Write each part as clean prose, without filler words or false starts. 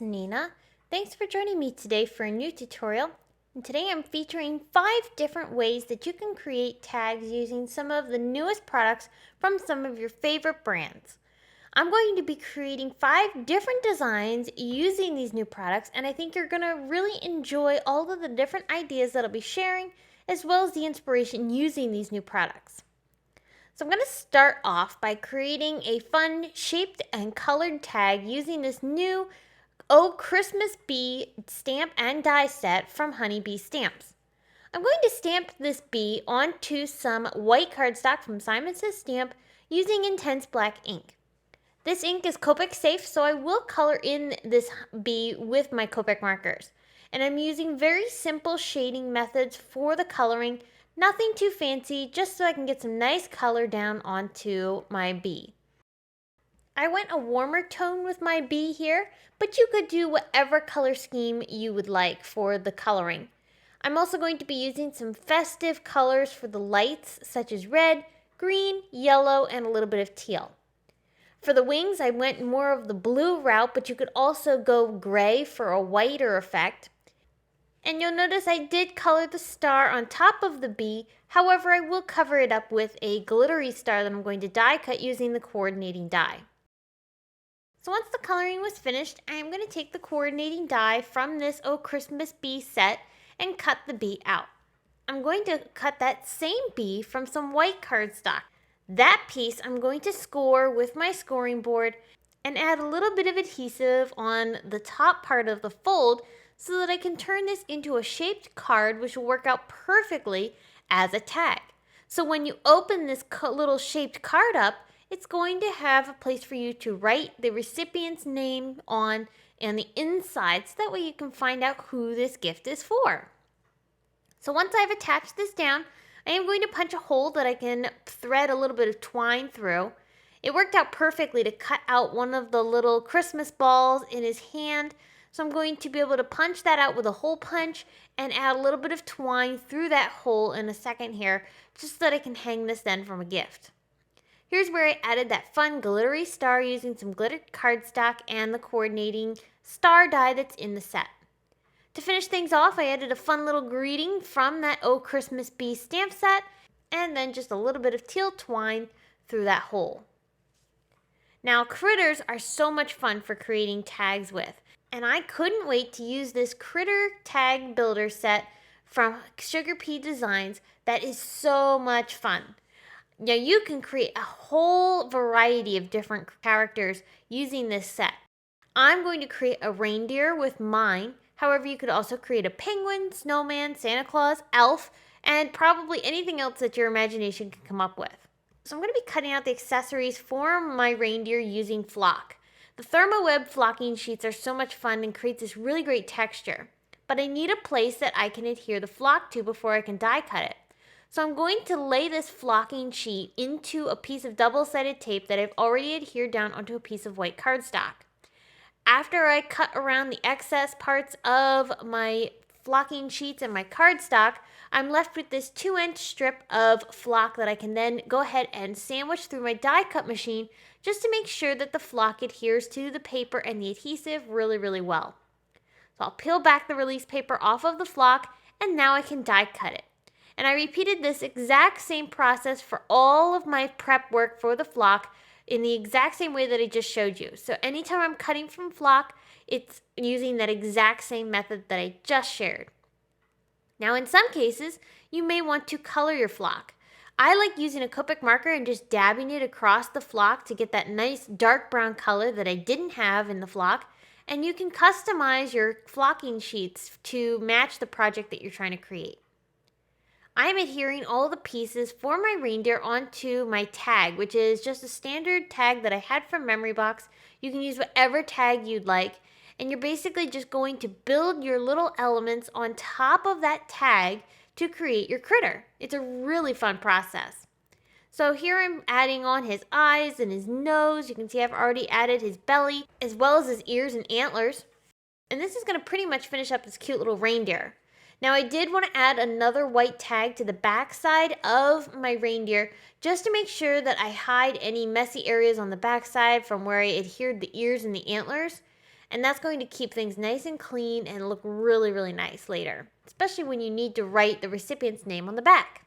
it's Nina. Thanks for joining me today for a new tutorial. And today I'm featuring 5 different ways that you can create tags using some of the newest products from some of your favorite brands. I'm going to be creating 5 different designs using these new products, and I think you're going to really enjoy all of the different ideas that I'll be sharing, as well as the inspiration using these new products. So I'm going to start off by creating a fun shaped and colored tag using this new Oh Christmas Bee stamp and die set from Honeybee Stamps. I'm going to stamp this bee onto some white cardstock from Simon Says Stamp using intense black ink. This ink is Copic safe, so I will color in this bee with my Copic markers. And I'm using very simple shading methods for the coloring. Nothing too fancy, just so I can get some nice color down onto my bee. I went a warmer tone with my bee here, but you could do whatever color scheme you would like for the coloring. I'm also going to be using some festive colors for the lights, such as red, green, yellow, and a little bit of teal. For the wings, I went more of the blue route, but you could also go gray for a whiter effect. And you'll notice I did color the star on top of the bee, however I will cover it up with a glittery star that I'm going to die cut using the coordinating die. So once the coloring was finished, I am going to take the coordinating die from this Oh Christmas Bee set and cut the bee out. I'm going to cut that same bee from some white cardstock. That piece I'm going to score with my scoring board and add a little bit of adhesive on the top part of the fold so that I can turn this into a shaped card, which will work out perfectly as a tag. So when you open this little shaped card up, it's going to have a place for you to write the recipient's name on the inside, so that way you can find out who this gift is for. So once I've attached this down, I am going to punch a hole that I can thread a little bit of twine through. It worked out perfectly to cut out one of the little Christmas balls in his hand. So I'm going to be able to punch that out with a hole punch and add a little bit of twine through that hole in a second here, just so that I can hang this then from a gift. Here's where I added that fun glittery star using some glittered cardstock and the coordinating star die that's in the set. To finish things off, I added a fun little greeting from that Oh Christmas Bee stamp set, and then just a little bit of teal twine through that hole. Now, critters are so much fun for creating tags with, and I couldn't wait to use this critter tag builder set from SugarPea Designs that is so much fun. Now you can create a whole variety of different characters using this set. I'm going to create a reindeer with mine. However, you could also create a penguin, snowman, Santa Claus, elf, and probably anything else that your imagination can come up with. So I'm going to be cutting out the accessories for my reindeer using flock. The ThermoWeb flocking sheets are so much fun and create this really great texture. But I need a place that I can adhere the flock to before I can die cut it. So I'm going to lay this flocking sheet into a piece of double-sided tape that I've already adhered down onto a piece of white cardstock. After I cut around the excess parts of my flocking sheets and my cardstock, I'm left with this 2-inch strip of flock that I can then go ahead and sandwich through my die cut machine just to make sure that the flock adheres to the paper and the adhesive really, really well. So I'll peel back the release paper off of the flock, and now I can die cut it. And I repeated this exact same process for all of my prep work for the flock in the exact same way that I just showed you. So anytime I'm cutting from flock, it's using that exact same method that I just shared. Now in some cases, you may want to color your flock. I like using a Copic marker and just dabbing it across the flock to get that nice dark brown color that I didn't have in the flock. And you can customize your flocking sheets to match the project that you're trying to create. I'm adhering all the pieces for my reindeer onto my tag, which is just a standard tag that I had from Memory Box. You can use whatever tag you'd like, and you're basically just going to build your little elements on top of that tag to create your critter. It's a really fun process. So here I'm adding on his eyes and his nose. You can see I've already added his belly, as well as his ears and antlers. And this is going to pretty much finish up this cute little reindeer. Now I did want to add another white tag to the back side of my reindeer just to make sure that I hide any messy areas on the back side from where I adhered the ears and the antlers. And that's going to keep things nice and clean and look really, really nice later, especially when you need to write the recipient's name on the back.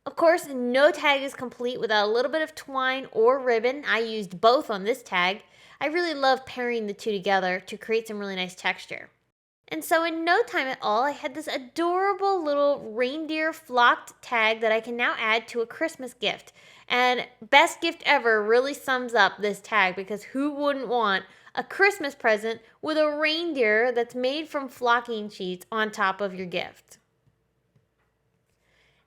Of course, no tag is complete without a little bit of twine or ribbon. I used both on this tag. I really love pairing the two together to create some really nice texture. And so in no time at all, I had this adorable little reindeer flocked tag that I can now add to a Christmas gift. And best gift ever really sums up this tag, because who wouldn't want a Christmas present with a reindeer that's made from flocking sheets on top of your gift?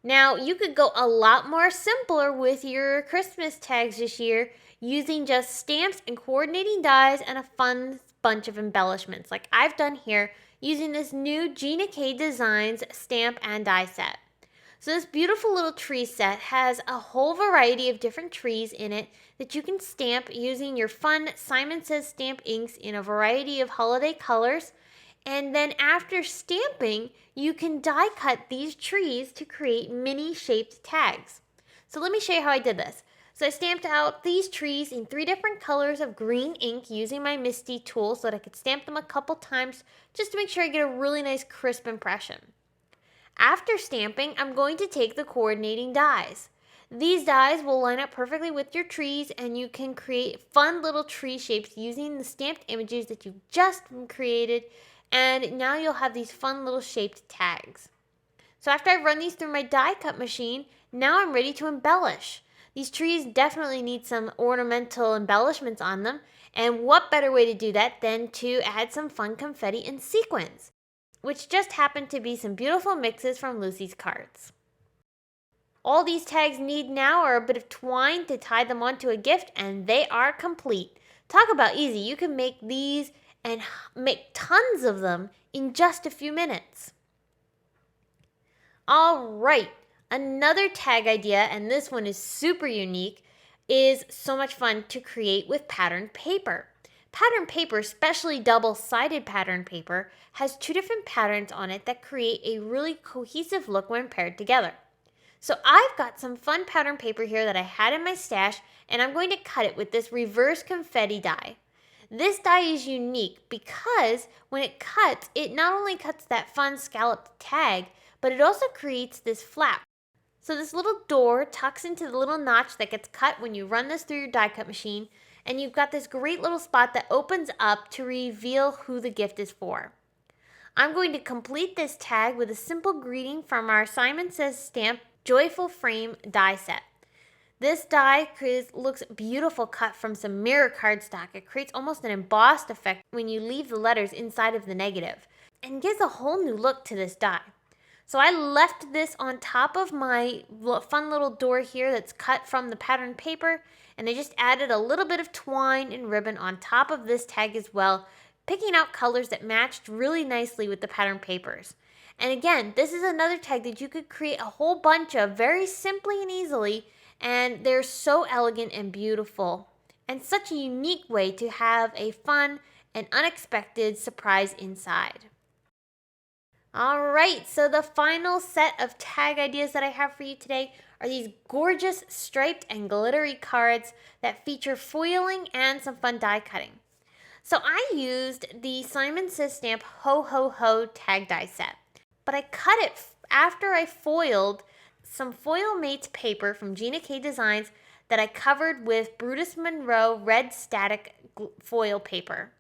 Now, you could go a lot more simpler with your Christmas tags this year using just stamps and coordinating dies and a fun bunch of embellishments like I've done here using this new Gina K Designs stamp and die set. So this beautiful little tree set has a whole variety of different trees in it that you can stamp using your fun Simon Says stamp inks in a variety of holiday colors. And then after stamping, you can die cut these trees to create mini shaped tags. So let me show you how I did this. So I stamped out these trees in 3 different colors of green ink using my Misty tool so that I could stamp them a couple times just to make sure I get a really nice crisp impression. After stamping, I'm going to take the coordinating dies. These dies will line up perfectly with your trees, and you can create fun little tree shapes using the stamped images that you've just created, and now you'll have these fun little shaped tags. So after I run these through my die cut machine, now I'm ready to embellish. These trees definitely need some ornamental embellishments on them, and what better way to do that than to add some fun confetti and sequins, which just happened to be some beautiful mixes from Lucy's cards. All these tags need now are a bit of twine to tie them onto a gift, and they are complete. Talk about easy. You can make these and make tons of them in just a few minutes. All right, another tag idea, and this one is super unique, is so much fun to create with patterned paper. Patterned paper, especially double-sided patterned paper, has 2 different patterns on it that create a really cohesive look when paired together. So I've got some fun patterned paper here that I had in my stash, and I'm going to cut it with this reverse confetti die. This die is unique because when it cuts, it not only cuts that fun scalloped tag, but it also creates this flap. So this little door tucks into the little notch that gets cut when you run this through your die cut machine, and you've got this great little spot that opens up to reveal who the gift is for. I'm going to complete this tag with a simple greeting from our Simon Says stamp Joyful Frame die set. This die looks beautiful cut from some mirror cardstock. It creates almost an embossed effect when you leave the letters inside of the negative and gives a whole new look to this die. So I left this on top of my fun little door here that's cut from the patterned paper, and I just added a little bit of twine and ribbon on top of this tag as well, picking out colors that matched really nicely with the patterned papers. And again, this is another tag that you could create a whole bunch of very simply and easily, and they're so elegant and beautiful, and such a unique way to have a fun and unexpected surprise inside. Alright, so the final set of tag ideas that I have for you today are these gorgeous striped and glittery cards that feature foiling and some fun die cutting. So I used the Simon Says Stamp Ho Ho Ho tag die set, but I cut it after I foiled some Foil Mates paper from Gina K Designs that I covered with Brutus Monroe red static foil paper.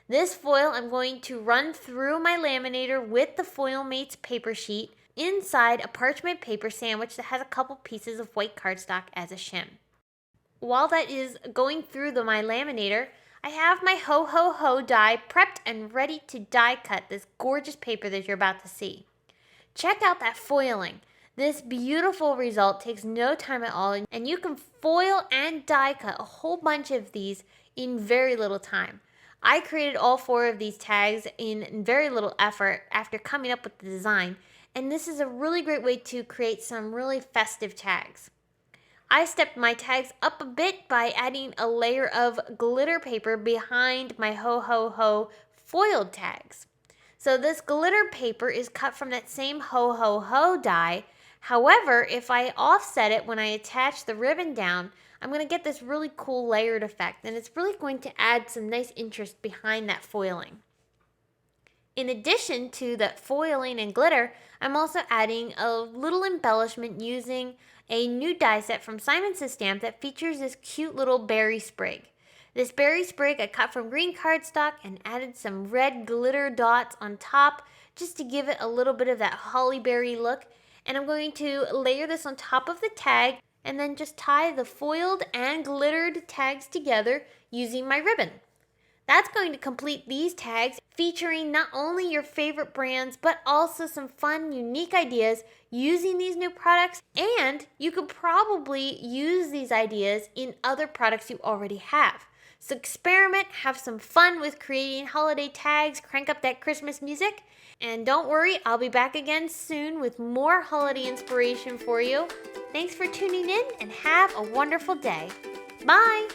This foil I'm going to run through my laminator with the Foil Mates paper sheet inside a parchment paper sandwich that has a couple pieces of white cardstock as a shim. While that is going through my laminator, I have my Ho Ho Ho die prepped and ready to die cut this gorgeous paper that you're about to see. Check out that foiling. This beautiful result takes no time at all, and you can foil and die cut a whole bunch of these in very little time. I created all 4 of these tags in very little effort after coming up with the design, and this is a really great way to create some really festive tags. I stepped my tags up a bit by adding a layer of glitter paper behind my Ho Ho Ho foiled tags. So this glitter paper is cut from that same Ho Ho Ho die. However, if I offset it when I attach the ribbon down, I'm going to get this really cool layered effect, and it's really going to add some nice interest behind that foiling. In addition to the foiling and glitter, I'm also adding a little embellishment using a new die set from Simon Says Stamp that features this cute little berry sprig. This berry sprig I cut from green cardstock and added some red glitter dots on top just to give it a little bit of that holly berry look. And I'm going to layer this on top of the tag and then just tie the foiled and glittered tags together using my ribbon. That's going to complete these tags, featuring not only your favorite brands, but also some fun, unique ideas using these new products. And you could probably use these ideas in other products you already have. So experiment, have some fun with creating holiday tags, crank up that Christmas music. And don't worry, I'll be back again soon with more holiday inspiration for you. Thanks for tuning in and have a wonderful day. Bye!